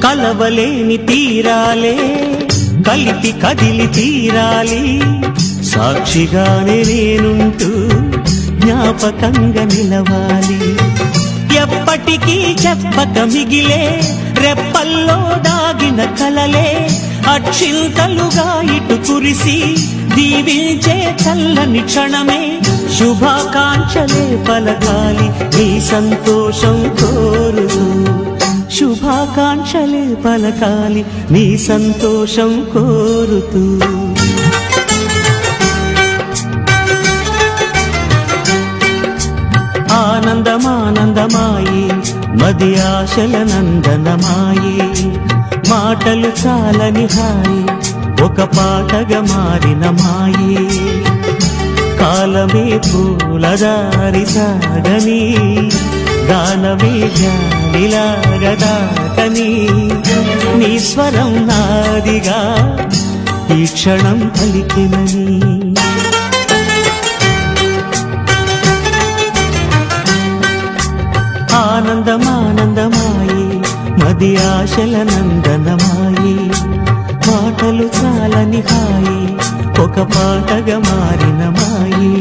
కలవలేని తీరాలే కలిపి కదిలి తీరాలి, సాక్షిగానే నేనుంటూ జ్ఞాపకంగా నిలవాలి. ఎప్పటికీ చెప్పక మిగిలే రెప్పల్లో దాగిన కలలే అక్షింతలుగా ఇటు కురిసి దీవించే చల్లని క్షణమే. శుభాకాంక్షలే పలకాలి నీ సంతోషం కోరుతూ, శుభాకాంక్షలే పలకాలి నీ సంతోషం కోరుతూ. ఆనందమానందమాయి మది ఆశల నందనమాయి, మాటలు చాలని హాయి ఒక పాటగా మారిన మాయి. కాలమే పూలదారి సాగని, గానమే గాలిలాగా దాటని, నీ స్వరం నాదిగా ఈ క్షణం పలికినని. ఆనందమానందమాయి మది ఆశల నందనమాయి, మాటలు చాలని హాయి ఒక పాటగా మారిన మాయి.